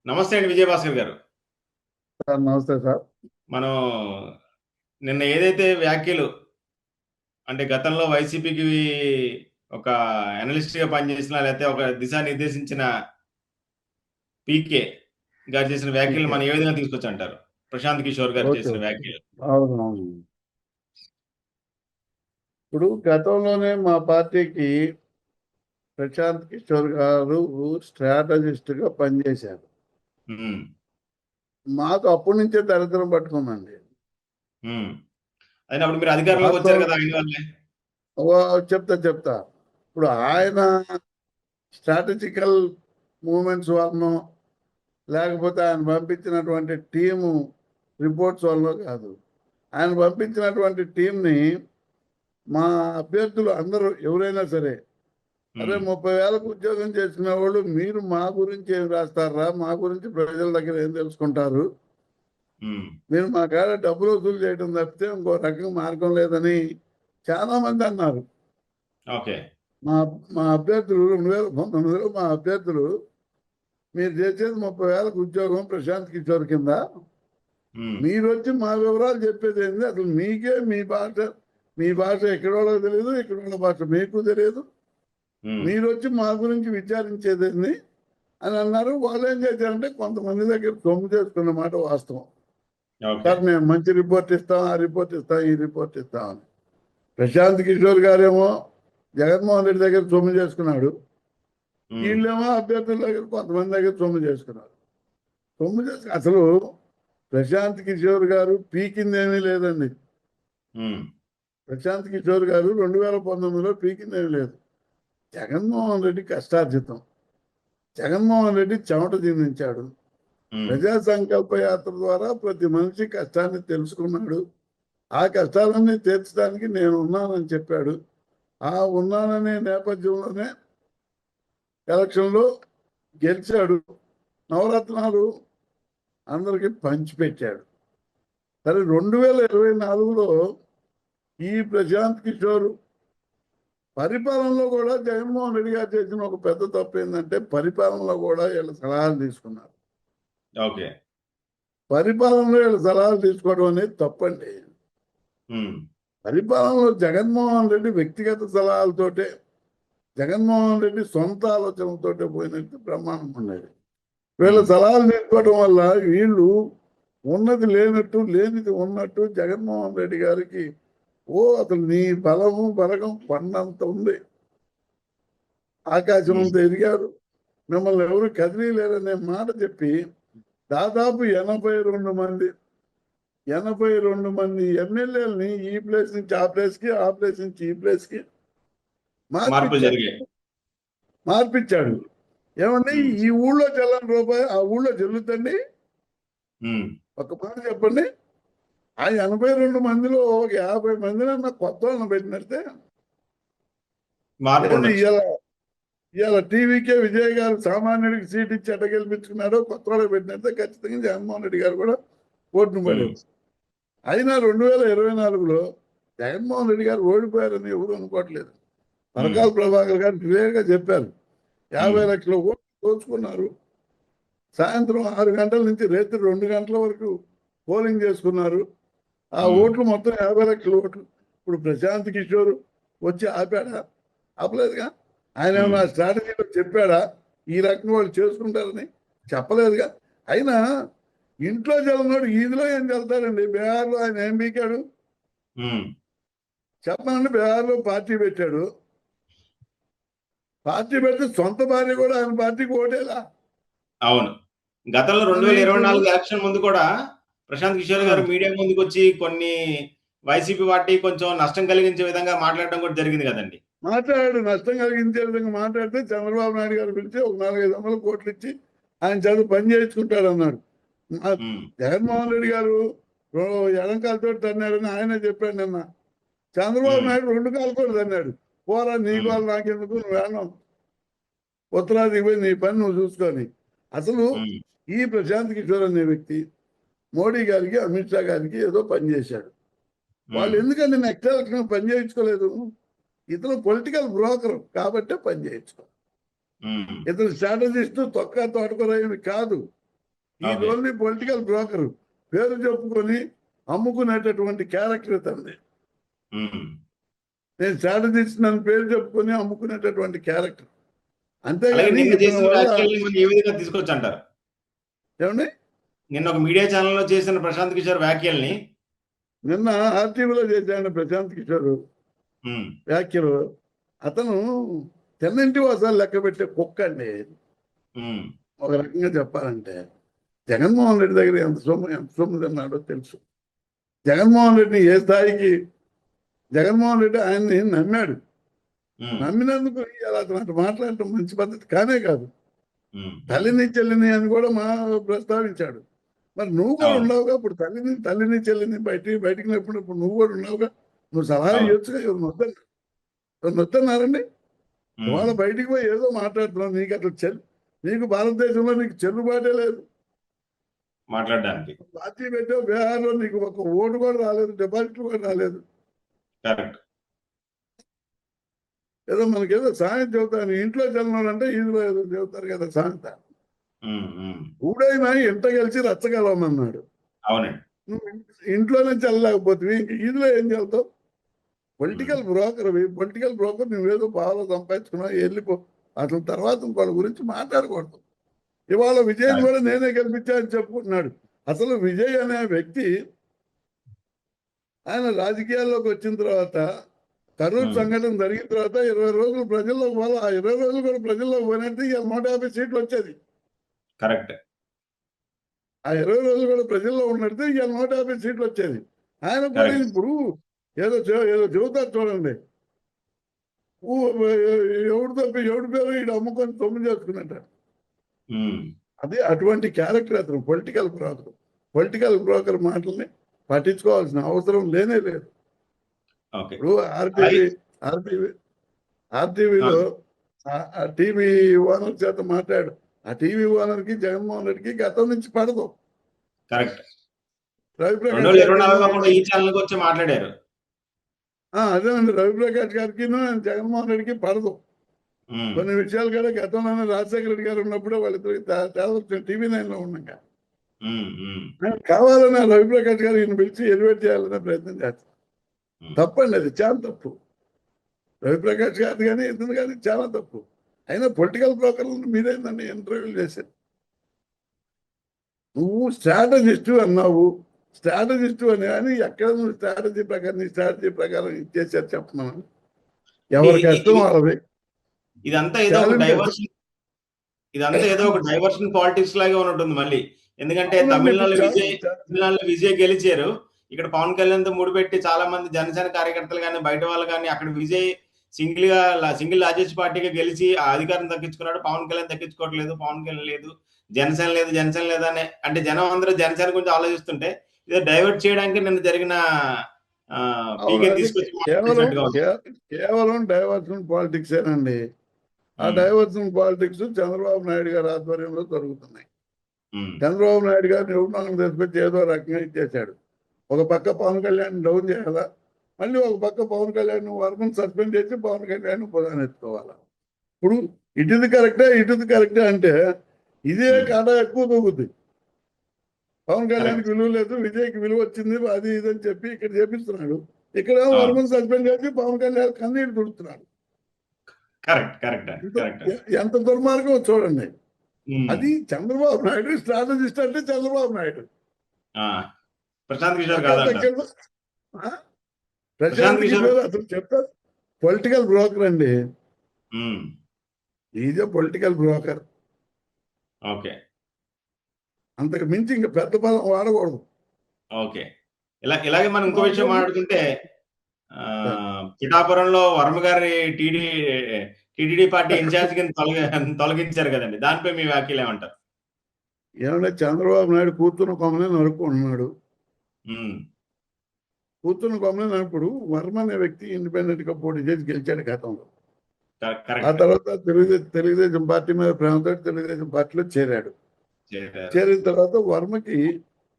నమస్తే అండి విజయభాస్కర్ గారు. సార్ నమస్తే సార్. మనం నిన్న ఏదైతే వ్యాఖ్యలు అంటే గతంలో వైసీపీకి ఒక అనలిస్ట్‌గా పనిచేసిన లేకపోతే ఒక దిశానిర్దేశించిన పీకే గారు చేసిన వ్యాఖ్యలు ఓకే. మనం ఏ విధంగా తీసుకొచ్చంటారు? ప్రశాంత్ కిషోర్ గారు ఓకే. చేసిన ఓకే. వ్యాఖ్యలు. అవునవును. ఇప్పుడు గతంలోనే మా పార్టీకి ప్రశాంత్ కిషోర్ గారు స్ట్రాటజిస్ట్‌గా పనిచేశారు. హ్మ్. మాకు అప్పటి నుంచే దరిద్రం పట్టుకుందండి. హ్మ్. అయినప్పుడు మీరు అధికారంలోకి వచ్చారు వాస్తవం కదా! ఆయన వల్లే. చెప్తా. ఇప్పుడు ఆయన స్ట్రాటజికల్ మూవ్‌మెంట్స్ వలనో, లేకపోతే ఆయన పంపించినటువంటి టీము రిపోర్ట్స్ వలనో కాదు. ఆయన పంపించినటువంటి టీమ్‌ని మా అభ్యర్థులు అందరూ ఎవరైనా సరే, అరే హ్మ్. 30,000కు ఉద్యోగం చేసుకునే వాళ్ళు మీరు మా గురించి ఏం రాస్తారా, మా గురించి ప్రజల దగ్గర ఏం తెలుసుకుంటారు, హ్మ్. మీరు మా కాడ డబ్బులు వసూలు చేయడం తప్పితే ఇంకో రకంగా మార్గం లేదని చాలా మంది అన్నారు. ఓకే. మా మా అభ్యర్థులు 2019లో మా అభ్యర్థులు మీరు చేసేది 30,000కు ఉద్యోగం ప్రశాంత్ కిషోర్ కింద, హ్మ్. మీరు వచ్చి మా వివరాలు చెప్పేది ఏంది, అసలు మీకే మీ భాష ఎక్కడోళ్ళకి తెలియదు, ఇక్కడ భాష మీకు తెలియదు, హ్మ్. మీరు వచ్చి మా గురించి విచారించేదేంది అని అన్నారు. వాళ్ళు ఏం చేశారంటే కొంతమంది దగ్గర సొమ్ము చేసుకున్న మాట వాస్తవం. ఓకే. సార్ మేము మంచి రిపోర్ట్ ఇస్తాం, ఆ రిపోర్ట్ ఇస్తాం, ఈ రిపోర్ట్ ఇస్తాం అని. ప్రశాంత్ కిషోర్ గారేమో జగన్మోహన్ రెడ్డి దగ్గర సొమ్ము చేసుకున్నాడు. హ్మ్. వీళ్ళేమో అభ్యర్థుల దగ్గర కొంతమంది దగ్గర సొమ్ము చేసుకున్నారు. అసలు ప్రశాంత్ కిషోర్ గారు పీకిందేమీ లేదండి. హ్మ్. ప్రశాంత్ కిషోర్ గారు 2019లో పీకిందేమీ లేదు. జగన్మోహన్ రెడ్డి కష్టార్జితం. జగన్మోహన్ రెడ్డి చెమట చిందించాడు. హ్మ్. ప్రజా సంకల్ప యాత్ర ద్వారా ప్రతి మనిషి కష్టాన్ని తెలుసుకున్నాడు. ఆ కష్టాలన్నీ తీర్చడానికి నేను ఉన్నానని చెప్పాడు. ఆ ఉన్నాననే నేపథ్యంలోనే ఎలక్షన్లో గెలిచాడు. నవరత్నాలు అందరికి పంచిపెట్టాడు. సరే 2024లో ఈ ప్రశాంత్ కిషోర్ పరిపాలనలో కూడా జగన్మోహన్ రెడ్డి గారు చేసిన ఒక పెద్ద తప్పు ఏంటంటే పరిపాలనలో కూడా వీళ్ళ సలహాలు తీసుకున్నారు. ఓకే. పరిపాలనలో వీళ్ళ సలహాలు తీసుకోవడం అనేది తప్పండి. హ్మ్. పరిపాలనలో జగన్మోహన్ రెడ్డి వ్యక్తిగత సలహాలతోటే, జగన్మోహన్ రెడ్డి సొంత ఆలోచనలతోటే పోయినట్టు బ్రహ్మాండం ఉండేది. వీళ్ళ హ్మ్. సలహాలు తీసుకోవడం వల్ల వీళ్ళు ఉన్నది లేనట్టు, లేనిది ఉన్నట్టు జగన్మోహన్ రెడ్డి గారికి అసలు నీ బలము బలగం కొండంత ఉంది, ఆకాశం హ్మ్. అంత ఎదిగారు, మిమ్మల్ని ఎవరు కదిలీలేరనే మాట చెప్పి దాదాపు 82 మంది ఎమ్మెల్యేలని ఈ ప్లేస్ నుంచి ఆ ప్లేస్కి, ఆ ప్లేస్ నుంచి ఈ ప్లేస్కి మార్పులు మార్పిచ్చాడు. జరిగాయి. మార్పిచ్చాడు. ఏమండి, హ్మ్. ఈ ఊళ్ళో చెల్లని రూపాయి ఆ ఊళ్ళో చెల్లుతండి? హ్మ్. ఒక మాట చెప్పండి. ఆ 82 మందిలో ఒక 50 మందినన్నా కొత్త వాళ్ళని పెట్టినట్టే. ఏది మార్పుండొచ్చు. ఇవాళ ఇవాళ టీవీకే విజయ్ గారు సామాన్యుడికి సీట్ ఇచ్చి ఎట్ట గెలిపించుకున్నాడో కొత్త వాళ్ళకి పెట్టినట్టే ఖచ్చితంగా జగన్మోహన్ రెడ్డి గారు కూడా ఓటును హ్మ్. పడేది. అయినా 2024లో జగన్మోహన్ రెడ్డి గారు ఓడిపోయారని ఎవరు అనుకోవట్లేదు. హ్మ్. పరకాల ప్రభాకర్ గారు క్లియర్గా చెప్పారు. హ్మ్. 50 లక్షల ఓట్లు దోచుకున్నారు. సాయంత్రం 6 గంటల నుంచి రాత్రి 2 గంటల వరకు పోలింగ్ చేసుకున్నారు. ఆ హ్మ్. ఓట్లు మొత్తం 50 లక్షల ఓట్లు. ఇప్పుడు ప్రశాంత్ కిషోర్ వచ్చి ఆపాడా? ఆపలేదుగా. ఆయన హ్మ్. ఏమన్నా స్ట్రాటజీలో చెప్పాడా ఈ రకంగా వాళ్ళు చేసుకుంటారని? చెప్పలేదుగా. అయినా ఇంట్లో చల్లనోడు ఈదిలో ఏం చల్లుతాడండి? బీహార్లో ఆయన ఏం పీకాడు హ్మ్. చెప్పనండి. బీహార్లో పార్టీ పెట్టాడు. పార్టీ పెడితే సొంత భార్య కూడా ఆయన పార్టీకి ఓటేలా. అవును. గతంలో మరి ఇప్పుడు 2024 ఎలక్షన్ ముందు కూడా ప్రశాంత్ కిషోర్ గారు ఆ, మీడియా ముందుకొచ్చి కొన్ని వైసీపీ పార్టీ కొంచెం నష్టం కలిగించే విధంగా మాట్లాడడం కూడా జరిగింది కదండీ! మాట్లాడాడు. నష్టం కలిగించే విధంగా మాట్లాడితే చంద్రబాబు నాయుడు గారు పిలిచి ఒక 4,500 కోట్లు ఇచ్చి ఆయన చదువు పని చేయించుకుంటాడు అన్నాడు. హ్మ్. జగన్మోహన్ రెడ్డి గారు ఎడంకాలతో తన్నాడని ఆయనే చెప్పాడు నిన్న. చంద్రబాబు హ్మ్. నాయుడు 2 కాలు కూడా తన్నాడు. పోరా నీ హ్మ్. కాలు నాకెందుకు, నువ్వేనా ఉత్తరాదికి పోయి నీ పని నువ్వు చూసుకొని. అసలు హ్మ్. ఈ ప్రశాంత్ కిషోర్ అనే వ్యక్తి మోడీ గారికి, అమిత్ షా గారికి ఏదో పని చేశాడు. వాళ్ళు హ్మ్. ఎందుకంటే నెక్స్ట్ ఎలక్షన్ పని చేయించుకోలేదు? ఇతను పొలిటికల్ బ్రోకర్ కాబట్టే పని చేయించుకో. హ్మ్. ఇతను స్ట్రాటజిస్ట్ తొక్క తోటకూర ఏమి కాదు. ఈ ఓకే. ఓన్లీ పొలిటికల్ బ్రోకర్, పేరు చెప్పుకొని అమ్ముకునేటటువంటి క్యారెక్టర్ ఇతంది. ఉమ్. నేను స్ట్రాటజిస్ట్ నన్ను పేరు చెప్పుకొని అమ్ముకునేటటువంటి క్యారెక్టర్. అలాగే అంతేగాని నిన్న ఇతని చేసిన వల్ల వ్యాఖ్యల్ని మనం ఏ విధంగా తీసుకొచ్చి అంటారు? ఏమండి, నిన్న ఒక మీడియా ఛానల్లో చేసిన ప్రశాంత్ కిషోర్ వ్యాఖ్యల్ని. నిన్న ఆర్టీవీలో చేశాడు ప్రశాంత్ కిషోర్ ఉమ్. వ్యాఖ్యలు. అతను తెన్నింటి వాసాలు లెక్క పెట్టే కుక్క అండి. ఉమ్. ఒక రకంగా చెప్పాలంటే జగన్మోహన్ రెడ్డి దగ్గర ఎంత సొమ్ము తిన్నాడో తెలుసు. జగన్మోహన్ రెడ్డిని ఏ స్థాయికి, జగన్మోహన్ రెడ్డి ఆయన్ని నమ్మాడు. ఉమ్. నమ్మినందుకు ఇలా అతను మాట్లాడటం మంచి పద్ధతి కానే కాదు. ఉమ్. తల్లిని చెల్లిని అని కూడా ప్రస్తావించాడు. మరి నువ్వు కూడా అవును. ఉన్నావుగా, ఇప్పుడు తల్లిని చెల్లిని బయటికి నెప్పుడు నువ్వు కూడా ఉన్నావుగా, నువ్వు సలహా అవును. ఇవ్వచ్చుగా. ఎవరు వద్దన్నారండి? ఉమ్. ఇవాళ బయటికి పోయి ఏదో మాట్లాడుతున్నావు. నీకు అసలు నీకు భారతదేశంలో నీకు చెల్లుబాటే లేదు. మాట్లాడడానికి. పార్టీ పెట్టావు, బీహార్లో నీకు ఒక ఓటు కూడా రాలేదు, డిపాజిట్లు కూడా రాలేదు. కరెక్ట్. ఏదో మనకేదో సాయం చెబుతాను, ఇంట్లో చల్లనంటే ఈదులో ఏదో చెబుతారు కదా సామెత. ఉమ్. ఉమ్. ఊడైనా ఇంట కలిసి రచ్చగలవమన్నాడు. అవునండి. నువ్వు ఇంట్లోనే చల్లలేకపోతే ఇంక ఈదులో ఏం చల్లుతావు? పొలిటికల్ బ్రోకర్ నువ్వేదో బాగా సంపాదించుకున్నావు, వెళ్ళిపో. అసలు తర్వాత వాళ్ళ గురించి మాట్లాడకూడదు. ఇవాళ విజయ్ కరెక్ట్. కూడా నేనే గెలిపించా అని చెప్పుకుంటున్నాడు. అసలు విజయ్ అనే వ్యక్తి ఆయన రాజకీయాల్లోకి వచ్చిన తర్వాత, కరూరు సంఘటన జరిగిన తర్వాత 20 రోజులు ప్రజల్లోకి పోవాలి. ఆ 20 రోజులు కూడా ప్రజల్లోకి పోయినట్టు ఇవాళ 150 సీట్లు వచ్చేది. కరెక్ట్. ఆ 20 రోజులు కూడా ప్రజల్లో ఉన్నట్టు ఇవాళ 150 సీట్లు వచ్చేది. ఆయన కూడా కరెక్ట్. ఇప్పుడు ఏదో చెబుతారు చూడండి, ఎవడి పేరు ఈడు అమ్ముకొని తొమ్మిది చేసుకున్నట్ట. ఉమ్. అది అటువంటి క్యారెక్టర్ అతను. పొలిటికల్ బ్రోకర్ మాటల్ని పట్టించుకోవాల్సిన అవసరం లేనే లేదు. ఓకే. ఇప్పుడు ఆర్టీవీలో ఆ టీవీ ఓనర్ చేత మాట్లాడు. ఆ టీవీ ఓనర్కి జగన్మోహన్ రెడ్డికి గతం నుంచి పడదు. కరెక్ట్. రవిప్రకాష్ 2024లో కూడా ఈ గారికి, ఛానల్కి వచ్చి మాట్లాడారు. అదేనండి, రవిప్రకాష్ గారికి జగన్మోహన్ రెడ్డికి పడదు. ఉమ్. కొన్ని విషయాలు కూడా గతంలోనే రాజశేఖర రెడ్డి గారు ఉన్నప్పుడే వాళ్ళిద్దరికి తేడా టీవీ 9లో ఉన్నాక ఉమ్. ఉమ్. కావాలని రవిప్రకాష్ గారు ఈయన పిలిచి ఎలివేట్ చేయాలనే ప్రయత్నం చేస్తారు. ఉమ్. తప్పండి, అది చాలా తప్పు. రవిప్రకాష్ గారు కానీ ఇతను కానీ చాలా తప్పు. అయినా పొలిటికల్ బ్రోకర్లను మీరేందండి ఇంటర్వ్యూలు చేశారు? నువ్వు స్ట్రాటజిస్టు అన్నావు. స్ట్రాటజిస్టు అని కానీ ఎక్కడ నువ్వు స్ట్రాటజీ ప్రకారం ఇచ్చేసారు చెప్పమని. ఎవరి కష్టం వాళ్ళది. ఇదంతా ఏదో ఒక టాలెంట్ డైవర్షన్, ఇదంతా ఏదో ఒక డైవర్షన్ పాలిటిక్స్ లాగా ఉన్నట్టుంది మళ్ళీ. ఎందుకంటే అవునండి, తమిళనాడులో విజయ్ గెలిచారు. ఇక్కడ పవన్ కళ్యాణ్ తో ముడిపెట్టి చాలా మంది జనసేన కార్యకర్తలు కానీ బయట వాళ్ళు కానీ అక్కడ విజయ్ సింగిల్ లార్జెస్ట్ పార్టీగా గెలిచి ఆ అధికారం దక్కించుకున్నాడు. పవన్ కళ్యాణ్ దక్కించుకోవట్లేదు. పవన్ కళ్యాణ్ లేదు, జనసేన లేదు అని అంటే జనం అందరూ జనసేన గురించి ఆలోచిస్తుంటే ఇదో డైవర్ట్ చేయడానికి నిన్న జరిగిన పీకే తీసుకొచ్చి మాట్లాడినట్టుగా ఉంది. కేవలం డైవర్షన్ పాలిటిక్స్ ఏనండి. ఆ డైవర్షన్ పాలిటిక్స్ చంద్రబాబు నాయుడు గారి ఆధ్వర్యంలో జరుగుతున్నాయి. చంద్రబాబు నాయుడు గారిని ఎవరు తెచ్చిపెట్టి ఏదో రకంగా ఇచ్చేశాడు. ఒక పక్క పవన్ కళ్యాణ్ డౌన్ చేయాలా, మళ్ళీ ఒక పక్క పవన్ కళ్యాణ్ వర్మను సస్పెండ్ చేసి పవన్ కళ్యాణ్ ప్రధాని ఎత్తుకోవాలా. ఇప్పుడు ఇటుది కరెక్టే అంటే ఇదే కాడ ఎక్కువ తగ్గుద్ది. పవన్ కళ్యాణ్కి విలువ లేదు, విజయ్కి విలువ వచ్చింది, అది ఇదని చెప్పి ఇక్కడ చేపిస్తున్నాడు. ఇక్కడ వర్మను సస్పెండ్ చేసి పవన్ కళ్యాణ్ కన్నీళ్ళు తుడుతున్నాడు. ఎంత దుర్మార్గం చూడండి. అది చంద్రబాబు నాయుడు స్ట్రాటజిస్ట్ అంటే చంద్రబాబు నాయుడు. ప్రశాంత్ కిషోర్ కాదు. ప్రశాంత్ కిషోర్ అతను చెప్తారు పొలిటికల్ బ్రోకర్ అండి. Is political broker. ఓకే. అంతకు మించి ఇంకా పెద్ద పదం వాడకూడదు. ఓకే. ఇలాగే మనం ఇంకో విషయం మాట్లాడుకుంటే పిఠాపురంలో వర్మ గారి టీడీడీ పార్టీ ఇన్ఛార్జ్ కింద తొలగించారు కదండి, దానిపై మీ వ్యాఖ్యలు ఏమంటారు? ఏమంటే చంద్రబాబు నాయుడు కూర్చున్న కొమ్మనే నరుక్కుంటున్నాడు. కూర్చున్న కొమ్మనే నరుకుడు. వర్మ అనే వ్యక్తి ఇండిపెండెంట్ గా పోటీ చేసి గెలిచాడు గతంలో. ఆ తర్వాత తెలుగుదేశం పార్టీ మీద ప్రేమతో తెలుగుదేశం పార్టీలో చేరాడు. చేరిన తర్వాత వర్మకి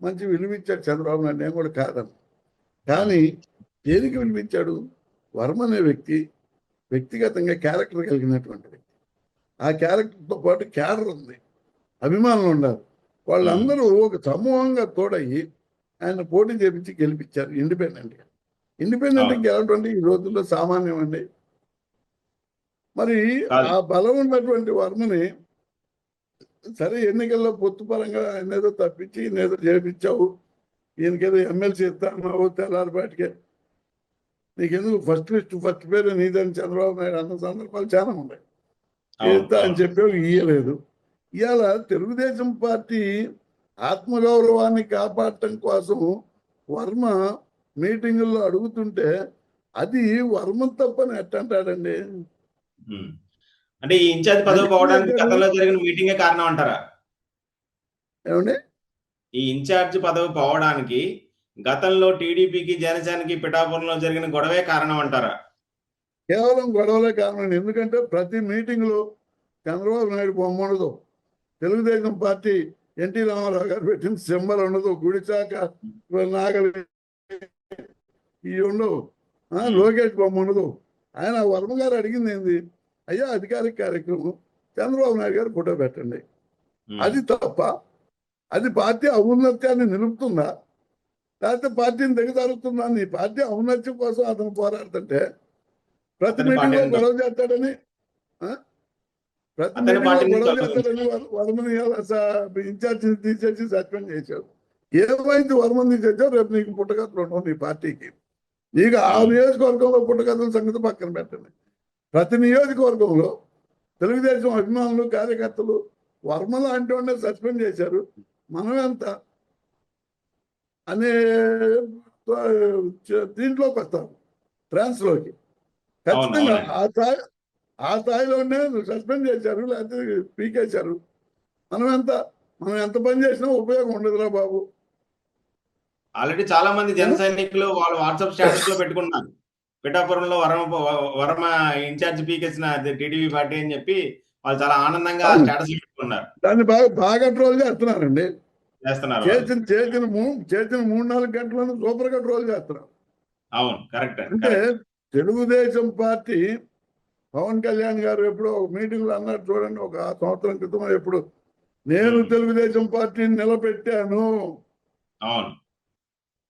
మంచి విలువిచ్చాడు చంద్రబాబు నాయుడు, నేను కూడా కాదను. కానీ దేనికి విలువించాడు? వర్మ అనే వ్యక్తి వ్యక్తిగతంగా క్యారెక్టర్ కలిగినటువంటి వ్యక్తి. ఆ క్యారెక్టర్తో పాటు క్యాడర్ ఉంది, అభిమానులు ఉన్నారు. వాళ్ళందరూ ఒక సమూహంగా తోడయ్యి ఆయన పోటీ చేపించి గెలిపించారు ఇండిపెండెంట్గా. ఇండిపెండెంట్ గెలవడం ఈ రోజుల్లో సామాన్యం అండి. మరి ఆ బలం ఉన్నటువంటి వర్మని సరే ఎన్నికల్లో పొత్తు పరంగా ఆయన ఏదో తప్పించి ఈయనేదో చేపించావు, ఈయనకేదో ఎమ్మెల్సీ ఇస్తాను తెల్లారిపాటికే, నీకెందుకు ఫస్ట్ పేరు నీదని చంద్రబాబు నాయుడు అన్న సందర్భాలు చాలా ఉన్నాయి. ఇస్తా అని చెప్పావు, ఇయ్యలేదు. ఇవాళ తెలుగుదేశం పార్టీ ఆత్మగౌరవాన్ని కాపాడటం కోసం వర్మ మీటింగుల్లో అడుగుతుంటే అది వర్మ తప్పని ఎట్టంటాడండి. అంటే ఈ ఇన్ఛార్జ్ పదవి పోవడానికి గతంలో జరిగిన మీటింగే కారణం అంటారా? ఏమండి, ఈ ఇన్ఛార్జ్ పదవి పోవడానికి గతంలో టీడీపీకి జనసేనకి పిఠాపురంలో జరిగిన గొడవే కారణం అంటారా? కేవలం గొడవలే కారణం. ఎందుకంటే ప్రతి మీటింగ్ లో చంద్రబాబు నాయుడు బొమ్మ ఉండదు, తెలుగుదేశం పార్టీ ఎన్టీ రామారావు గారు పెట్టిన సింబల్ ఉండదు, గుడిచాక నాగలి ఇవి ఉండవు, లోకేష్ బొమ్మ ఉండదు. ఆయన వర్మ గారు అడిగింది ఏంది, అయ్యా అధికారిక కార్యక్రమం చంద్రబాబు నాయుడు గారు ఫోటో పెట్టండి. అది తప్ప అది పార్టీ ఔన్నత్యాన్ని నిలుపుతుందా, లేకపోతే పార్టీని దిగజారుతుందా? నీ పార్టీ ఔన్నత్యం కోసం అతను పోరాడుతుంటే ప్రతి మీటింగ్ లో గొడవ చేస్తాడని వర్మని ఇన్ఛార్జిని తీసేసి సస్పెండ్ చేశారు. ఏమైంది వర్మని తీసేసావు, రేపు నీకు పుట్టగతులు ఉండవు నీ పార్టీకి. నీకు ఆ నియోజకవర్గంలో పుట్టగతుల సంగతి పక్కన పెట్టండి. ప్రతి నియోజకవర్గంలో తెలుగుదేశం అభిమానులు కార్యకర్తలు వర్మ లాంటి వాడిని సస్పెండ్ చేశారు. మనమెంత అనే దీంట్లోకి వస్తాం, ట్రాన్స్లోకి. ఖచ్చితంగా ఆ స్థాయిలోనే సస్పెండ్ చేశారు, లేకపోతే పీకేశారు. మనం ఎంత పని చేసినా ఉపయోగం ఉండదురా బాబు. ఆల్రెడీ చాలా మంది జన సైనికులు వాళ్ళు వాట్సాప్ స్టేటస్ లో పెట్టుకున్నారు, పిఠాపురంలో వర్మ ఇన్ఛార్జ్ పీకేసిన టీడీపీ పార్టీ అని చెప్పి వాళ్ళు చాలా ఆనందంగా స్టేటస్ పెట్టుకున్నారు. దాన్ని బాగా ట్రోల్ చేస్తున్నారండి. చేసిన 3-4 గంటలను సూపర్ గా ట్రోల్ చేస్తున్నారు. అవును, కరెక్ట్. అంటే తెలుగుదేశం పార్టీ పవన్ కళ్యాణ్ గారు ఎప్పుడో ఒక మీటింగ్ లో అన్నారు చూడండి, ఒక సంవత్సరం క్రితం, ఎప్పుడు నేను తెలుగుదేశం పార్టీని నిలబెట్టాను,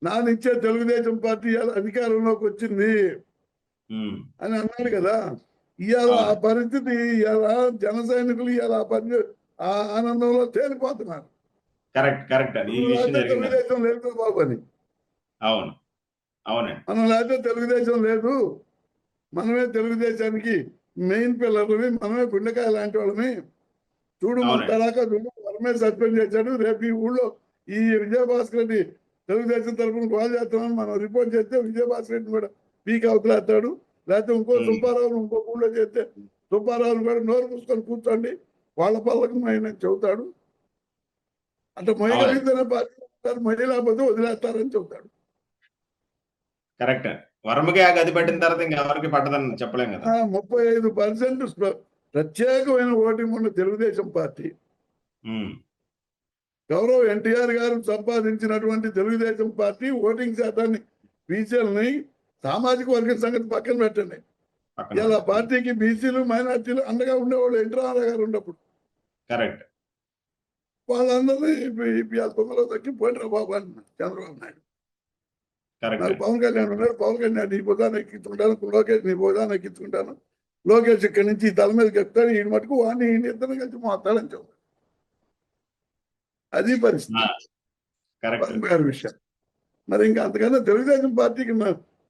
నానిచ్చే తెలుగుదేశం పార్టీ అధికారంలోకి వచ్చింది అని అన్నాడు కదా. ఇవాళ ఆ పరిస్థితి, ఇవాళ జన సైనికులు ఇవాళ ఆ ఆనందంలో తేలిపోతున్నారు. తెలుగుదేశం లేదు బాబు అని. మనం లేకపోతే తెలుగుదేశం లేదు, మనమే తెలుగుదేశానికి మెయిన్ పిల్లర్ని, మనమే గుండెకాయ లాంటి వాళ్ళని. చూడు మన తడాకా చూడు, మనమే సస్పెండ్ చేశాడు. రేపు ఈ ఊళ్ళో ఈ విజయభాస్కర్ రెడ్డి తెలుగుదేశం తరఫున కాల్ చేస్తున్నాను మనం రిపోర్ట్ చేస్తే విజయభాస్కర్ రెడ్డిని కూడా పీక్ అవతలేస్తాడు. లేకపోతే ఇంకో సుబ్బారావును ఇంకో ఊళ్ళో చేస్తే సుబ్బారావును కూడా నోరు మూసుకొని కూర్చోండి, వాళ్ళ పళ్ళకు ఆయన చెబుతాడు. అంటే మొయ్యగలిగితేనే పార్టీ మొయ్య లేకపోతే వదిలేస్తారని చెబుతాడు. కరెక్ట్. వర్మకి ఆ గది పట్టిన తర్వాత ఇంకెవరికి పట్టదని చెప్పలేం కదా. 35% ప్రత్యేకమైన ఓటింగ్ ఉన్న తెలుగుదేశం పార్టీ, గౌరవ ఎన్టీఆర్ గారు సంపాదించినటువంటి తెలుగుదేశం పార్టీ ఓటింగ్ శాతాన్ని, బీసీలని, సామాజిక వర్గం సంగతి పక్కన పెట్టండి. ఇలా పార్టీకి బీసీలు మైనార్టీలు అండగా ఉండేవాళ్ళు ఎన్టీ రామారావు గారు ఉన్నప్పుడు. కరెక్ట్. వాళ్ళందరినీ తొమ్మిదిలో తగ్గి పోయినరా బాబు అన్నారు చంద్రబాబు నాయుడు. నాకు పవన్ కళ్యాణ్ ఉన్నారు, పవన్ కళ్యాణ్ నీ భుజాన్ని ఎక్కించుకుంటాను, లోకేష్ నీ భుజాన్ని ఎక్కించుకుంటాను, లోకేష్ ఇక్కడి నుంచి తల మీదకి ఎక్కుతాను, ఈ మటుకు వాడిని ఈయన ఇద్దరు కలిసి మోస్తాడని చెప్తాడు. అది పరిస్థితి గారి విషయం. మరి ఇంకా అంతకన్నా తెలుగుదేశం పార్టీకి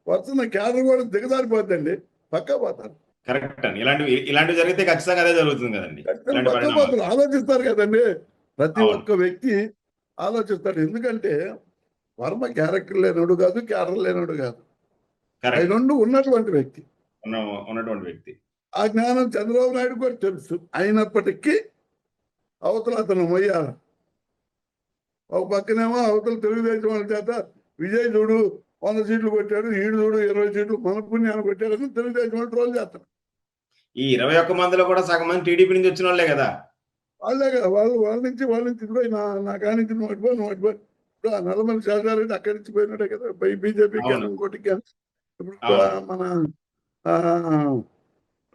వస్తున్న క్యాడర్ కూడా దిగజారిపోద్దండి, పక్కా పోతారు. కరెక్ట్ అండి. ఇలాంటివి జరిగితే ఖచ్చితంగా అదే జరుగుతుంది కదండి. ఆలోచిస్తారు కదండి, ప్రతి ఒక్క వ్యక్తి ఆలోచిస్తాడు. ఎందుకంటే వర్మ క్యారెక్టర్ లేనోడు కాదు, క్యాడర్ లేనోడు కాదు, అవి రెండు ఉన్నటువంటి వ్యక్తి. ఆ జ్ఞానం చంద్రబాబు నాయుడు కూడా తెలుసు. అయినప్పటికీ అవతల అతను మొయ్యాల, ఒక పక్కనేమో అవతల తెలుగుదేశం వాళ్ళ చేత విజయ్ చూడు 100 సీట్లు కొట్టాడు, ఈడు చూడు 20 సీట్లు మన పుణ్యాన్ని కొట్టాడని తెలుగుదేశం వాళ్ళు ట్రోల్ చేస్తారు. ఈ 21 మందిలో కూడా సగం మంది టీడీపీ నుంచి వచ్చిన వాళ్ళే కదా. వాళ్ళే కదా, వాళ్ళ నుంచి ఇదిపోయి నా కానించి నువ్వు అటుపోయి ఇప్పుడు ఆ నల్లమల్లి శారదారెడ్డి అక్కడి నుంచి పోయినట్టే కదా, బీజేపీకి ఇంకోటికి. ఇప్పుడు మన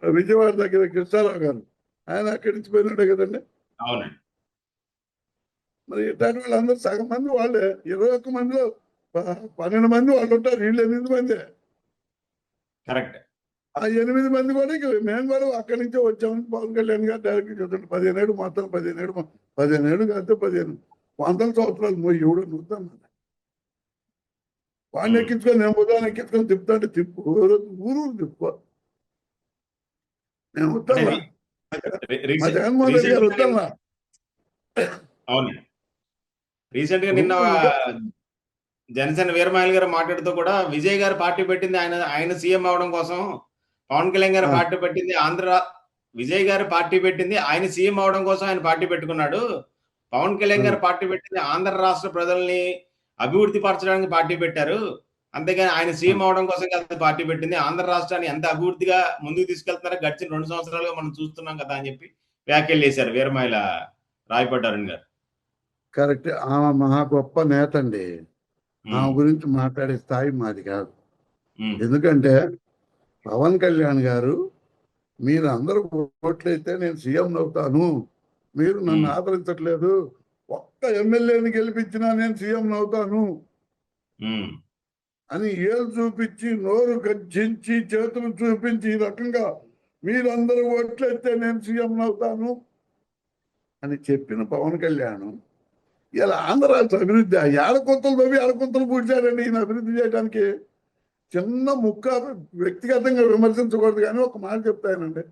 విజయవాడ దగ్గర కృష్ణారావు గారు, ఆయన అక్కడి నుంచి పోయినట్టే కదండి. అవునండి. మరి ఇట్లాంటి వాళ్ళందరూ సగం మంది వాళ్ళే. 21 మందిలో 12 మంది వాళ్ళు ఉంటారు, వీళ్ళు 8 మందే. కరెక్ట్. ఆ 8 మంది కూడా మేము కూడా అక్కడి నుంచే వచ్చామని పవన్ కళ్యాణ్ గారు డైరెక్ట్ చెప్తుంటారు. 15 ఏళ్ళు మొత్తం 15 ఏళ్ళు కాదు 15 వందల సంవత్సరాలు ఎవడో నూతాం. వాడిని ఎక్కించుకొని నేను ఉదాహరణ ఎక్కించుకొని తిప్పుతాంటే తిప్పు ఊరు తిప్పు. నేను వద్దాలా, మా జగన్మోహన్ రెడ్డి గారు వద్దాలా. అవును, రీసెంట్ గా నిన్న జనసేన వీరమహేల్ గారు మాట్లాడుతూ కూడా విజయ్ గారు పార్టీ పెట్టింది ఆయన సీఎం అవడం కోసం, పవన్ కళ్యాణ్ గారు పార్టీ పెట్టింది విజయ్ గారు పార్టీ పెట్టింది ఆయన సీఎం అవడం కోసం ఆయన పార్టీ పెట్టుకున్నాడు. పవన్ కళ్యాణ్ గారు పార్టీ పెట్టింది ఆంధ్ర రాష్ట్ర ప్రజల్ని అభివృద్ధి పరచడానికి పార్టీ పెట్టారు, అంతేగాని ఆయన సీఎం అవడం కోసం కదా పార్టీ పెట్టింది. ఆంధ్ర రాష్ట్రాన్ని ఎంత అభివృద్ధిగా ముందుకు తీసుకెళ్తున్నారో గడిచిన 2 సంవత్సరాలుగా మనం చూస్తున్నాం కదా అని చెప్పి వ్యాఖ్యలు చేశారు వీరమహేల రాయపడ్డారని గారు. కరెక్ట్. ఆమె మహా గొప్ప నేత అండి. ఆమె గురించి మాట్లాడే స్థాయి మాది కాదు. ఎందుకంటే పవన్ కళ్యాణ్ గారు మీరు అందరూ ఓట్లయితే నేను సీఎం అవుతాను, మీరు నన్ను ఆదరించట్లేదు, ఒక్క ఎమ్మెల్యేని గెలిపించినా నేను సీఎం అవుతాను అని ఏళ్ళు చూపించి నోరు గర్జించి చేతులు చూపించి ఈ రకంగా మీరందరూ ఓట్లయితే నేను సీఎం అవుతాను అని చెప్పిన పవన్ కళ్యాణ్ ఇలా ఆంధ్ర రాష్ట్ర అభివృద్ధి ఏడకొంతలు తవ్వి ఏడకొంతలు పూడ్చాడండి ఈయన అభివృద్ధి చేయడానికి. చిన్న ముక్క వ్యక్తిగతంగా విమర్శించకూడదు కానీ ఒక మాట చెప్తానండి.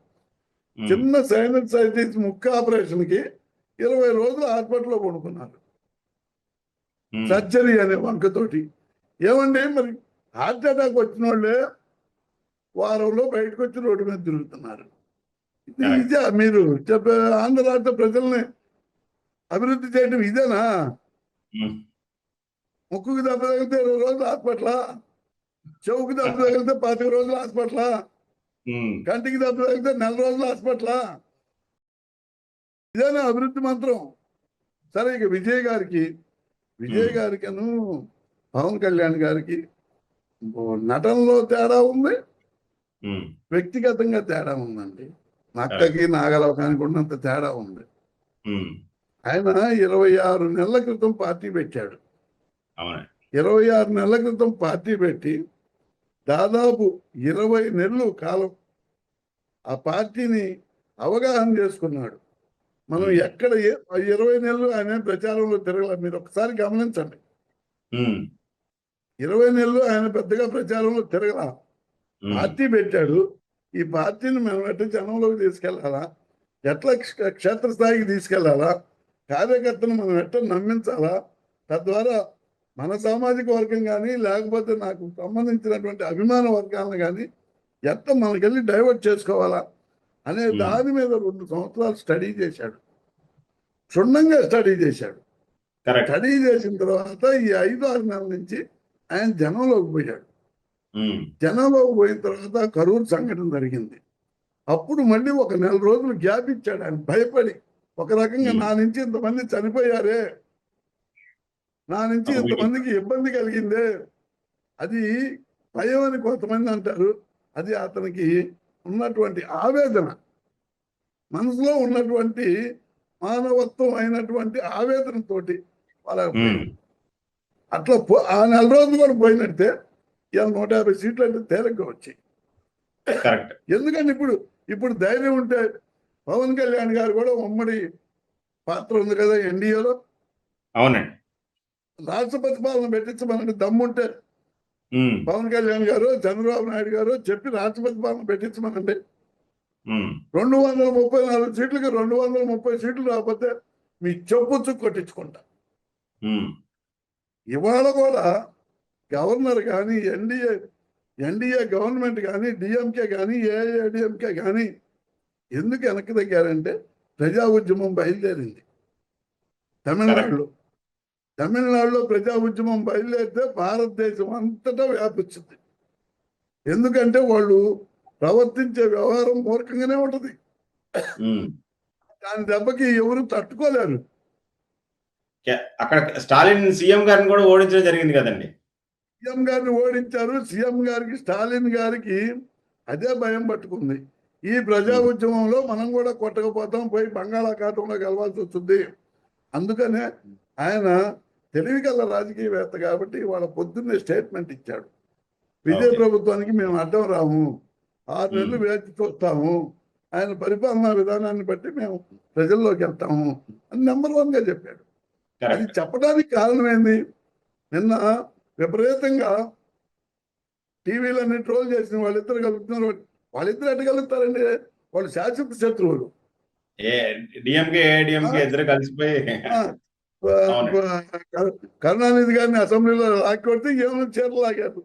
చిన్న సైనసైటిస్ ముక్క ఆపరేషన్కి 20 రోజులు హాస్పిటల్లో పడుకున్నారు, సర్జరీ అనే వంకతోటి. ఏమండి మరి హార్ట్ అటాక్ వచ్చిన వాళ్ళే వారంలో బయటకు వచ్చి రోడ్డు మీద తిరుగుతున్నారు. ఇదే మీరు చెప్పే ఆంధ్ర రాష్ట్ర ప్రజల్ని అభివృద్ధి చేయడం ఇదేనా? ముక్కుకు దెబ్బ తగిలితే 20 రోజులు హాస్పిటల్, చెవుకు దెబ్బ తగిలితే 25 రోజులు హాస్పిటల్, కంటికి దెబ్బ తగిలితే 4 రోజులు హాస్పిటల్. ఇదేనా అభివృద్ధి మంత్రం? సరే, ఇక విజయ్ గారికి పవన్ కళ్యాణ్ గారికి నటనలో తేడా ఉంది, వ్యక్తిగతంగా తేడా ఉందండి. నక్కకి నాగలోకానికి ఉన్నంత తేడా ఉంది. ఆయన 26 నెలల క్రితం పార్టీ పెట్టాడు. 26 నెలల క్రితం పార్టీ పెట్టి దాదాపు 20 నెలలు కాలం ఆ పార్టీని అవగాహన చేసుకున్నాడు. మనం ఎక్కడ 20 నెలలు ఆయన ప్రచారంలో తిరగలేదు. మీరు ఒకసారి గమనించండి, 20 నెలలు ఆయన పెద్దగా ప్రచారంలో తిరగల. పార్టీ పెట్టాడు. ఈ పార్టీని మనం ఎట్లా జనంలోకి తీసుకెళ్లాలా, ఎట్లా క్షేత్రస్థాయికి తీసుకెళ్లాలా, కార్యకర్తను మనం ఎట్లా నమ్మించాలా, తద్వారా మన సామాజిక వర్గం కానీ లేకపోతే నాకు సంబంధించినటువంటి అభిమాన వర్గాలను కానీ ఎట్లా మనకెళ్ళి డైవర్ట్ చేసుకోవాలా అనే దాని మీద 2 సంవత్సరాలు స్టడీ చేశాడు, క్షుణ్ణంగా స్టడీ చేశాడు. స్టడీ చేసిన తర్వాత ఈ 5-6 నెలల నుంచి ఆయన జనంలోకి పోయాడు. జనంలోకి పోయిన తర్వాత కరూరు సంఘటన జరిగింది. అప్పుడు మళ్ళీ 1 నెల రోజులు గ్యాప్ ఇచ్చాడు ఆయన భయపడి. ఒక రకంగా నా నుంచి ఇంతమంది చనిపోయారే, నా నుంచి ఇంతమందికి ఇబ్బంది కలిగిందే, అది భయం అని కొంతమంది అంటారు. అది అతనికి ఉన్నటువంటి ఆవేదన, మనసులో ఉన్నటువంటి మానవత్వం అయినటువంటి ఆవేదనతోటి వాళ్ళ అట్లా ఆ 4 రోజులు కూడా పోయినట్టే ఇలా 150 సీట్లు అంటే తేలిగ్గా వచ్చాయి. ఎందుకంటే ఇప్పుడు ధైర్యం ఉంటే పవన్ కళ్యాణ్ గారు కూడా ఉమ్మడి పాత్ర ఉంది కదా ఎన్డీఏలో. అవునండి, రాష్ట్రపతి పాలన పెట్టించమనండి దమ్ముంటే పవన్ కళ్యాణ్ గారు చంద్రబాబు నాయుడు గారు చెప్పి రాష్ట్రపతి పాలన పెట్టించమనండి. 234 సీట్లకి 230 సీట్లు రాకపోతే మీ చెప్పుచ్చు కొట్టించుకుంటా. ఇవాళ కూడా గవర్నర్ కానీ ఎన్డీఏ గవర్నమెంట్ కానీ డిఎంకే కానీ ఏఐఏడిఎంకే కానీ ఎందుకు వెనక్కి తగ్గారంటే ప్రజా ఉద్యమం బయలుదేరింది తమిళనాడులో ప్రజా ఉద్యమం బయలుదేరితే భారతదేశం అంతటా వ్యాపించింది. ఎందుకంటే వాళ్ళు ప్రవర్తించే వ్యవహారం మూర్ఖంగానే ఉంటది. దాని దెబ్బకి ఎవరు తట్టుకోలేరు. అక్కడ స్టాలిన్ సీఎం గారిని కూడా ఓడించడం జరిగింది కదండి. సీఎం గారిని ఓడించారు. సీఎం గారికి స్టాలిన్ గారికి అదే భయం పట్టుకుంది. ఈ ప్రజా ఉద్యమంలో మనం కూడా కొట్టకపోతాం, పోయి బంగాళాఖాతంలో కలవాల్సి వస్తుంది. అందుకనే ఆయన తెలివిగల రాజకీయవేత్త కాబట్టి వాళ్ళ పొద్దున్నే స్టేట్మెంట్ ఇచ్చాడు. విజయ ఓకే. ప్రభుత్వానికి మేము అడ్డం రాము, 6 నెలలు ఉమ్, వేచి చూస్తాము, ఆయన పరిపాలనా విధానాన్ని బట్టి మేము ప్రజల్లోకి వెళ్తాము అని నెంబర్ 1గా చెప్పాడు. అది కరెక్ట్. చెప్పడానికి కారణం ఏంది? నిన్న విపరీతంగా టీవీలన్నీ ట్రోల్ చేసిన వాళ్ళిద్దరు కలుగుతున్నారు. వాళ్ళిద్దరు ఎట్ట కలుగుతారండి? వాళ్ళు శాశ్వత శత్రువులు. ఏ డిఎంకే ఆ? ఏఐడిఎంకే ఇద్దరు కలిసిపోయి ఆ, అవునండి. కరుణానిధి గారిని అసెంబ్లీలో లాక్కొడితే ఏమైనా చీరలాగారు.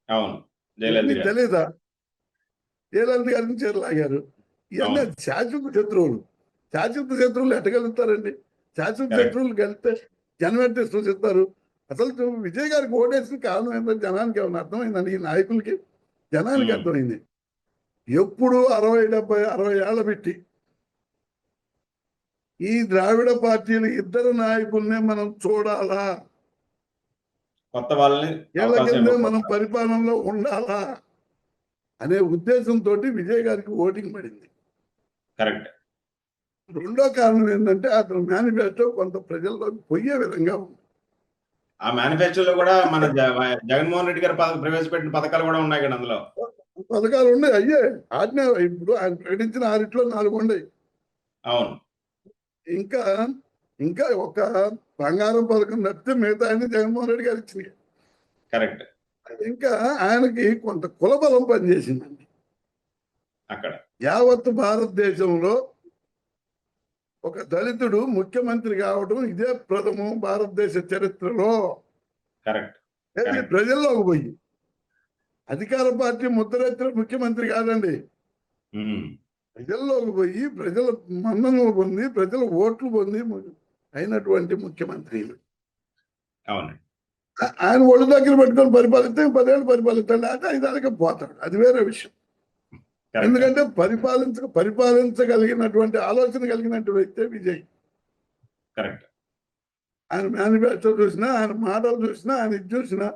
అవును. ఇవన్నీ జయలలిత గారు. తెలీదా? జయలలిత గారిని చీరలాగారు. ఇవన్నీ అవును. శాశ్వత శత్రువులు. శాశ్వత శత్రువులు ఎట్టగలుగుతారండి? శాశ్వత కరెక్ట్. శత్రువులు కలిస్తే జనం ఎట్ట సూచిస్తారు? అసలు విజయ్ గారికి ఓటేసిన కారణం ఏంటంటే జనానికి ఏమైనా అర్థమైందండి? ఈ నాయకులకి జనానికి ఉమ్, అర్థమైంది. ఎప్పుడు 60, 70, 60 ఏళ్ల పెట్టి ఈ ద్రావిడ పార్టీలు ఇద్దరు నాయకుల్నే మనం చూడాలా, కొత్త వాళ్ళని వీళ్ళ అవకాశం కిందే మనం ఇవ్వకూడదు. పరిపాలనలో ఉండాలా అనే ఉద్దేశంతో విజయ్ గారికి ఓటింగ్ పడింది. కరెక్ట్. రెండో కారణం ఏంటంటే అతను మేనిఫెస్టో కొంత ప్రజల్లోకి పోయే విధంగా ఉంది. ఆ మేనిఫెస్టోలో కూడా మన జగన్మోహన్ రెడ్డి గారు ప్రవేశపెట్టిన పథకాలు కూడా ఉన్నాయి కదా అందులో. పథకాలు ఉన్నాయి, అయ్యే ఆజ్ఞ. ఇప్పుడు ఆయన ప్రకటించిన 6 4 ఉన్నాయి. అవును. ఇంకా ఇంకా ఒక బంగారం పథకం తప్పితే మిగతా అన్ని జగన్మోహన్ రెడ్డి గారు ఇచ్చినాయి. కరెక్ట్. ఇంకా ఆయనకి కొంత కులబలం పనిచేసిందండి. అక్కడ యావత్ భారతదేశంలో ఒక దళితుడు ముఖ్యమంత్రి కావడం ఇదే ప్రథమం భారతదేశ చరిత్రలో. కరెక్ట్. ఏది కరెక్ట్. ప్రజల్లోకి పోయి అధికార పార్టీ ముద్రెత్తిన ముఖ్యమంత్రి కాదండి. ఉమ్, ప్రజల్లోకి పోయి ప్రజల మన్ననలు పొంది ప్రజల ఓట్లు పొంది అయినటువంటి ముఖ్యమంత్రి. అవునండి. ఆయన ఒళ్ళు దగ్గర పెట్టుకొని పరిపాలిస్తే 10 ఏళ్ళు పరిపాలిస్తాడు, లేకపోతే 5 ఏళ్ళకి పోతాడు. అది వేరే విషయం. కరెక్ట్. ఎందుకంటే పరిపాలించగలిగినటువంటి ఆలోచన కలిగినటువంటి వ్యక్తే విజయ్. కరెక్ట్. ఆయన మేనిఫెస్టో చూసినా, ఆయన మాటలు చూసినా, ఆయన ఇది చూసినా,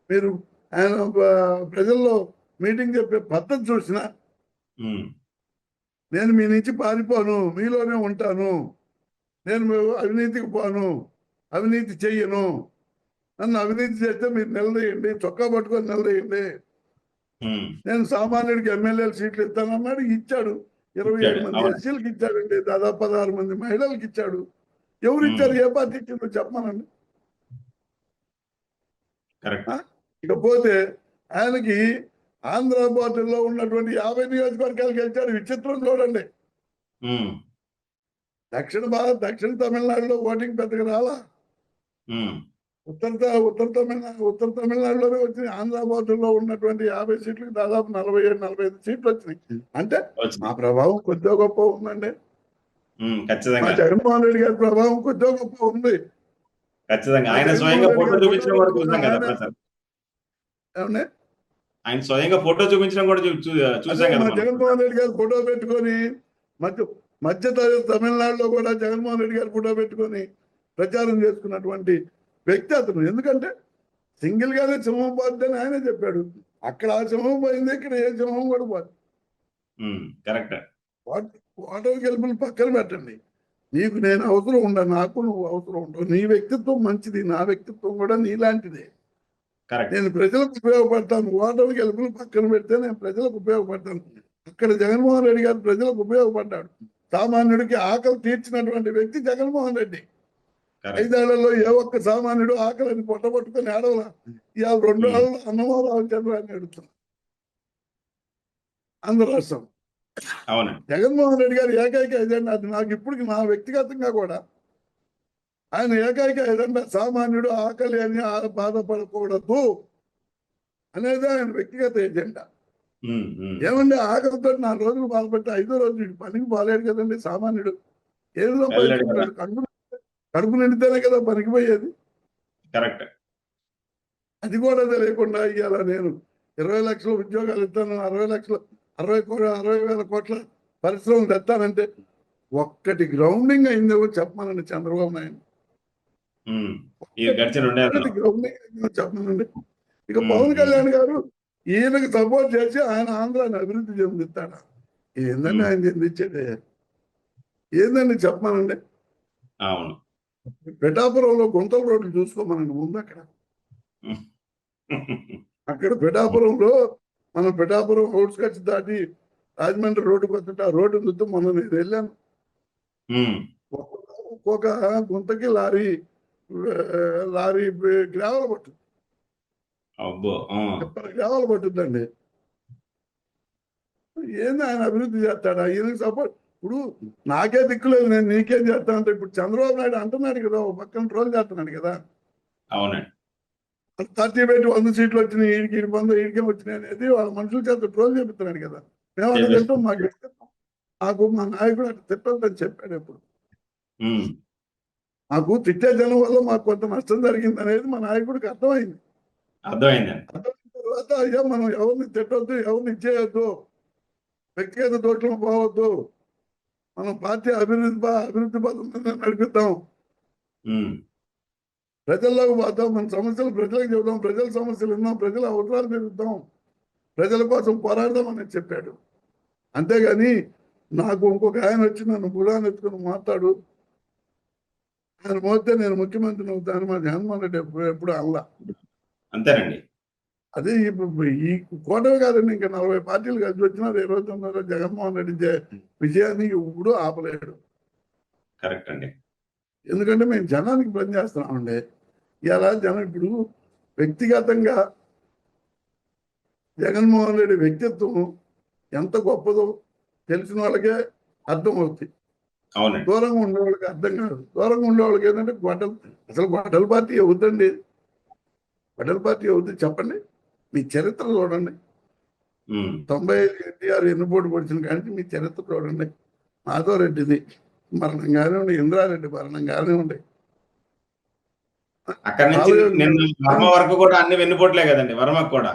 మీరు ఆయన ప్రజల్లో మీటింగ్ చెప్పే పద్ధతి చూసినా, ఉమ్, నేను మీ నుంచి పారిపోను, మీలోనే ఉంటాను, నేను అవినీతికి పోను, అవినీతి చెయ్యను, నన్ను అవినీతి చేస్తే మీరు నిలదీయండి, చొక్కా పట్టుకొని నిలదీయండి, ఉమ్, నేను సామాన్యుడికి ఎమ్మెల్యేల సీట్లు ఇస్తానన్నాడు, ఇచ్చాడు. 27 ఇచ్చాడు. మంది అవును. ఎస్సీలకు ఇచ్చాడండి, దాదాపు 16 మంది మహిళలకు ఇచ్చాడు. ఎవరు ఉమ్, ఇచ్చారు? ఏ పార్టీ ఇచ్చిందో చెప్పమనండి. కరెక్ట్. ఇకపోతే ఆయనకి ఆంధ్ర బార్డర్లో ఉన్నటువంటి 50 నియోజకవర్గాలు గెలిచాడు. విచిత్రం చూడండి. ఉమ్, దక్షిణ తమిళనాడులో ఓటింగ్ పెద్దగా రాలా. ఉమ్, ఉత్తర తమిళనాడులోనే వచ్చినాయి. ఆంధ్ర బార్డర్లో ఉన్నటువంటి 50 సీట్లకు దాదాపు 47, 45 సీట్లు వచ్చినాయి. అంటే వచ్చింది. మా ప్రభావం కొద్దిగా గొప్ప ఉందండి. మా ఖచ్చితంగా. జగన్మోహన్ రెడ్డి గారి ప్రభావం కొద్దిగా గొప్ప ఉంది. ఖచ్చితంగా. మా ఆయన జగన్మోహన్ స్వయంగా రెడ్డి ఫోటో గారు ఫోటో చూపించడం కూడా పెట్టుకుని చూసాం కదా ఆయన ప్రసాద్. ఏమండి? ఆయన స్వయంగా ఫోటో చూపించడం కూడా అదే చూసాం కదా మా మనం. జగన్మోహన్ రెడ్డి గారు ఫోటో పెట్టుకొని మధ్య మధ్య తమిళనాడులో కూడా జగన్మోహన్ రెడ్డి గారు ఫోటో పెట్టుకొని ప్రచారం చేసుకున్నటువంటి వ్యక్తి అతను. ఎందుకంటే సింగిల్ గానే సింహం పోద్ది అని ఆయనే చెప్పాడు. అక్కడ ఆ సింహం పోయింది, ఇక్కడ ఏ సింహం కూడా పోదు. కరెక్ట్. ఓటర్ గెలుపుని పక్కన పెట్టండి. నీకు నేను అవసరం ఉండను, నాకు నువ్వు అవసరం ఉండవు. నీ వ్యక్తిత్వం మంచిది, నా వ్యక్తిత్వం కూడా నీలాంటిదే. కరెక్ట్. నేను ప్రజలకు ఉపయోగపడతాను. ఓటర్ గెలుపుని పక్కన పెడితే నేను ప్రజలకు ఉపయోగపడతాను. అక్కడ జగన్మోహన్ రెడ్డి గారు ప్రజలకు ఉపయోగపడ్డాడు. సామాన్యుడికి ఆకలి తీర్చినటువంటి వ్యక్తి జగన్మోహన్ రెడ్డి. కరెక్ట్. 5 ఏళ్లలో ఏ ఒక్క సామాన్యుడు ఆకలిని పొట్టబట్టుకుని ఏడవలా. ఇవాళ 2 ఏళ్లలో అన్నమోరావు చంద్రాన్ని ఎడుతున్నారు ఆంధ్ర రాష్ట్రం. అవునండి. జగన్మోహన్ రెడ్డి గారు ఏకైక ఎజెండా అది. నాకు ఇప్పటికి నా వ్యక్తిగతంగా కూడా ఆయన ఏకైక ఎజెండా సామాన్యుడు ఆకలి అని బాధపడకూడదు అనేది ఆయన వ్యక్తిగత ఎజెండా. ఏమండి, ఆకలితో 4 రోజులు బాధపడితే 5వ రోజు వీడు పనికి పోలేడు కదండి సామాన్యుడు. ఏది వెళ్ళాడు కదా. సంపాదించుకుంటాడు? కడుపు నిండితేనే కదా పనికి పోయేది. కరెక్ట్. అది కూడా తెలియకుండా ఇవాళ నేను 20 లక్షల ఉద్యోగాలు ఇస్తాను, 60 వేల కోట్ల పరిశ్రమలు తెస్తానంటే ఒక్కటి గ్రౌండింగ్ అయిందేమో చెప్పమనండి చంద్రబాబు నాయుడు. ఈ గడిచిన 2 ఏళ్లలో. గ్రౌండింగ్ అయిందో చెప్పమనండి. ఇక ఉమ్, పవన్ ఉమ్, కళ్యాణ్ గారు ఈయనకి సపోర్ట్ చేసి ఆయన ఆంధ్రాని అభివృద్ధి చెందిస్తాడా? ఏందండి ఆయన చెందించేది? ఏందండి చెప్పమనండి. అవును. పిఠాపురంలో గుంతల రోడ్లు చూసుకోమనండి ముందు అక్కడ. అక్కడ పిఠాపురంలో మనం పిఠాపురం అవుట్స్కట్స్ దాటి రాజమండ్రి రోడ్డుకి వస్తుంటే ఆ రోడ్డు చూస్తే మొన్న నేను వెళ్ళాను. ఒక్కొక్క గుంతకి లారీ గ్రావెల్ పట్టు, అబ్బో గ్రావెల్ పట్టుద్దండి. ఏంది ఆయన అభివృద్ధి చేస్తాడా? ఈయనకి సపోర్ట్. ఇప్పుడు నాకే దిక్కులేదు, నేను నీకేం చేస్తానంటే ఇప్పుడు చంద్రబాబు నాయుడు అంటున్నాడు కదా, ఒక పక్కన ట్రోల్ చేస్తున్నాడు కదా, అవునండి 30 పెట్టి 100 సీట్లు వచ్చినాయి, ఈడికి 100 వచ్చినాయి అనేది వాళ్ళ మనుషుల చేత ట్రోల్ చేపిస్తున్నాడు కదా. మేమన్నా తింటాం, మాకు ఇష్టం. నాకు మా నాయకుడు అట్లా తిట్టొద్దని చెప్పాడు ఎప్పుడు. మాకు తిట్టే జనం వల్ల మాకు కొంత నష్టం జరిగింది అనేది మా నాయకుడికి అర్థమైంది. అర్థమైంది అర్థమైన తర్వాత అయ్యా మనం ఎవరిని తిట్టొద్దు, ఎవరిని ఇచ్చేయొద్దు, వ్యక్తిగత దోషం పోవద్దు, మనం పార్టీ అభివృద్ధి పథకం నడిపిద్దాం, ప్రజల్లోకి పోతాం, మన సమస్యలు ప్రజలకు చెబుదాం, ప్రజల సమస్యలు విన్నాం, ప్రజల అవసరాలు పెరుగుతాం, ప్రజల కోసం పోరాడదాం అని చెప్పాడు. అంతేగాని నాకు ఇంకొక ఆయన వచ్చి నన్ను బుడాన్ని ఎత్తుకుని మాట్లాడు, ఆయన మోస్తే నేను ముఖ్యమంత్రిని అవుతాను మా జగన్మోహన్ రెడ్డి ఎప్పుడు అల్లా. అంతేనండి. అదే ఈ కూటమి కాదండి, ఇంకా 40 పార్టీలు కలిసి వచ్చినా 29 జగన్మోహన్ రెడ్డి విజయాన్ని ఇప్పుడు ఆపలేడు. కరెక్ట్ అండి. ఎందుకంటే మేము జనానికి పనిచేస్తున్నామండి. ఇలా జనం ఇప్పుడు వ్యక్తిగతంగా జగన్మోహన్ రెడ్డి వ్యక్తిత్వం ఎంత గొప్పదో తెలిసిన వాళ్ళకే అర్థం అవుతుంది, దూరంగా ఉండే వాళ్ళకి అర్థం కాదు. దూరంగా ఉండే వాళ్ళకి ఏంటంటే గొడ్డల పార్టీ అవుతుందండి, గొడ్డల పార్టీ అవుతుంది చెప్పండి, మీ చరిత్ర చూడండి. 95 ఎన్టీఆర్ ఎన్నుపోటు పొడిచిన కానీ మీ చరిత్ర చూడండి. మాధవరెడ్డిది మరణం కానివ్వండి, ఇంద్రారెడ్డి మరణం కానివ్వండి, అక్కడి నుంచి వర్మ వరకు కూడా అన్ని వెన్నుపోట్లే కదండి, వర్మకు కూడా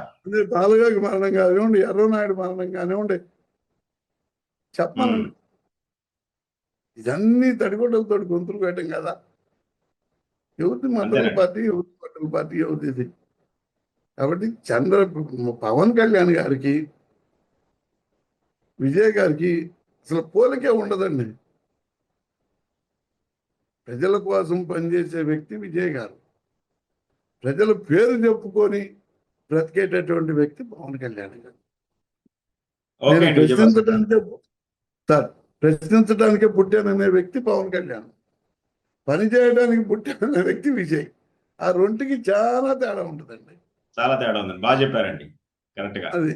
బాలయోగి మరణం కానివ్వండి, ఎర్రనాయుడు మరణం కానివ్వండి, చెప్పాలండి. ఇదన్నీ తడిగొడ్డలతో గొంతులు పెట్టం కదా. యువతి మద్దతు పార్టీ, యువతి మద్దతు పార్టీ యువతిది. కాబట్టి పవన్ కళ్యాణ్ గారికి విజయ్ గారికి అసలు పోలికే ఉండదండి. ప్రజల కోసం పనిచేసే వ్యక్తి విజయ్ గారు, ప్రజల పేరు చెప్పుకొని బ్రతికేటటువంటి వ్యక్తి పవన్ కళ్యాణ్ గారు. ప్రశ్నించడానికే పుట్టాననే వ్యక్తి పవన్ కళ్యాణ్, పని చేయడానికి పుట్టాననే వ్యక్తి విజయ్. ఆ రెంటికి చాలా తేడా ఉంటుందండి. చాలా తేడా ఉందండి, బాగా చెప్పారండి, కరెక్ట్ గా. అది